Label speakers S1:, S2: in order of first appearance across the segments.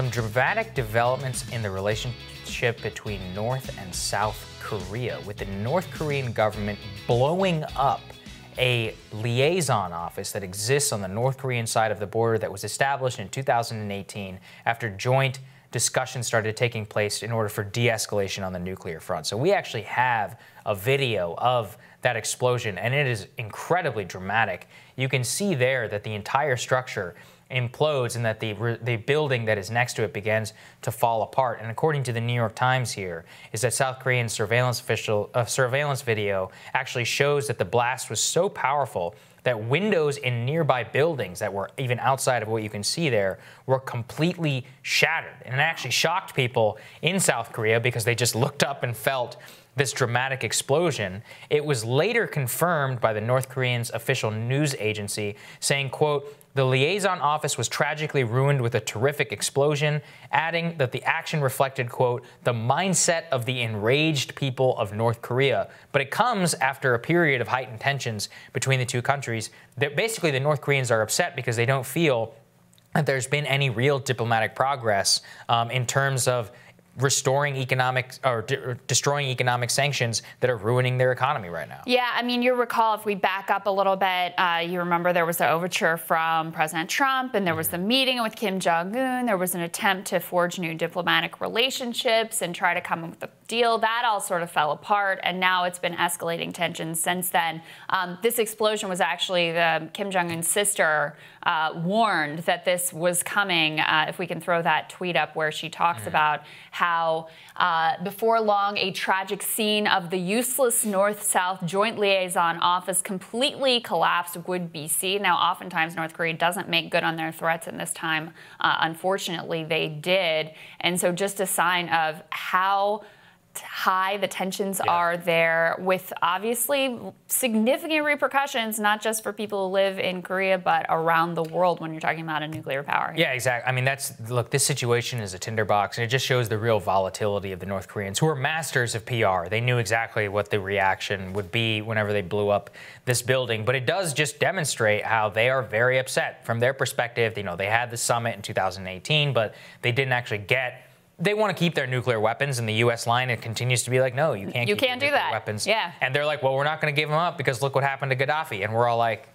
S1: Some dramatic developments in the relationship between North and South Korea, with the North Korean government blowing up a liaison office that exists on the North Korean side of the border that was established in 2018 after joint discussions started taking place in order for de-escalation on the nuclear front. So we actually have a video of that explosion, and it is incredibly dramatic. You can see there that the entire structure implodes and that the building that is next to it begins to fall apart. And according to the New York Times here, is that South Korean surveillance video actually shows that the blast was so powerful that windows in nearby buildings that were even outside of what you can see there were completely shattered. And it actually shocked people in South Korea because they just looked up and felt this dramatic explosion. It was later confirmed by the North Korean's official news agency, saying, quote, "The liaison office was tragically ruined with a terrific explosion," adding that the action reflected, quote, "the mindset of the enraged people of North Korea." But it comes after a period of heightened tensions between the two countries. Basically, the North Koreans are upset because they don't feel that there's been any real diplomatic progress in terms of restoring economic or destroying economic sanctions that are ruining their economy right now.
S2: Yeah, I mean, you recall, if we back up a little bit, you remember there was the overture from President Trump, and there was the meeting with Kim Jong-un. There was an attempt to forge new diplomatic relationships and try to come up with a deal. That all sort of fell apart, and now it's been escalating tensions since then. This explosion was actually Kim Jong-un's sister warned that this was coming. If we can throw that tweet up where she talks about how before long a tragic scene of the useless North-South Joint Liaison Office completely collapsed would be seen. Now, oftentimes North Korea doesn't make good on their threats, and this time, unfortunately, they did. And so just a sign of how high the tensions are there, with obviously significant repercussions, not just for people who live in Korea, but around the world when you're talking about a nuclear power.
S1: Yeah, exactly. I mean, look, this situation is a tinderbox, and it just shows the real volatility of the North Koreans, who are masters of PR. They knew exactly what the reaction would be whenever they blew up this building, but it does just demonstrate how they are very upset from their perspective. You know, they had the summit in 2018, but they didn't actually get. They want to keep their nuclear weapons, and the U.S. line, it continues to be like, no, you can't keep your nuclear weapons.
S2: Yeah.
S1: And they're like, well, we're not going to give them up because look what happened to Gaddafi. And we're all like,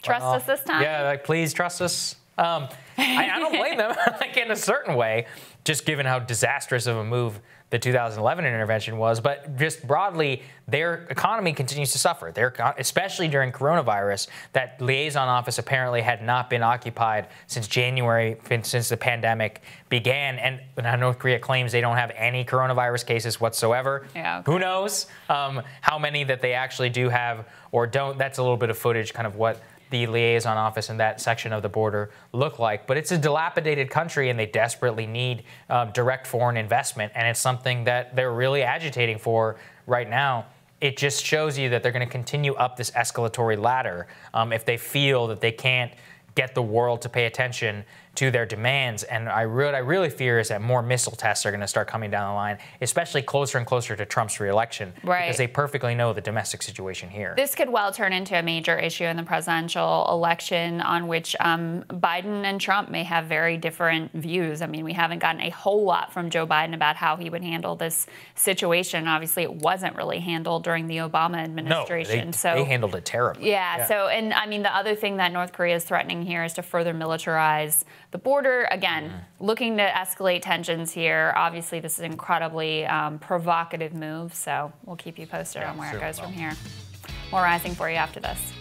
S2: trust us this time?
S1: Yeah, like, please trust us. I don't blame them, like, in a certain way, just given how disastrous of a move the 2011 intervention was. But just broadly, their economy continues to suffer. Especially during coronavirus, that liaison office apparently had not been occupied since January, since the pandemic began. And now North Korea claims they don't have any coronavirus cases whatsoever.
S2: Yeah, okay.
S1: Who knows how many that they actually do have or don't. That's a little bit of footage, kind of what the liaison office in that section of the border look like. But it's a dilapidated country, and they desperately need direct foreign investment, and it's something that they're really agitating for right now. It just shows you that they're going to continue up this escalatory ladder if they feel that they can't get the world to pay attention to their demands. And what I really fear is that more missile tests are going to start coming down the line, especially closer and closer to Trump's reelection, because they perfectly know the domestic situation here.
S2: This could well turn into a major issue in the presidential election, on which Biden and Trump may have very different views. I mean, we haven't gotten a whole lot from Joe Biden about how he would handle this situation. Obviously, it wasn't really handled during the Obama administration.
S1: No, they handled it terribly.
S2: Yeah, so, and I mean, the other thing that North Korea is threatening here is to further militarize the border. Again, looking to escalate tensions here. Obviously, this is an incredibly provocative move, so we'll keep you posted on where it goes from here. More Rising for you after this.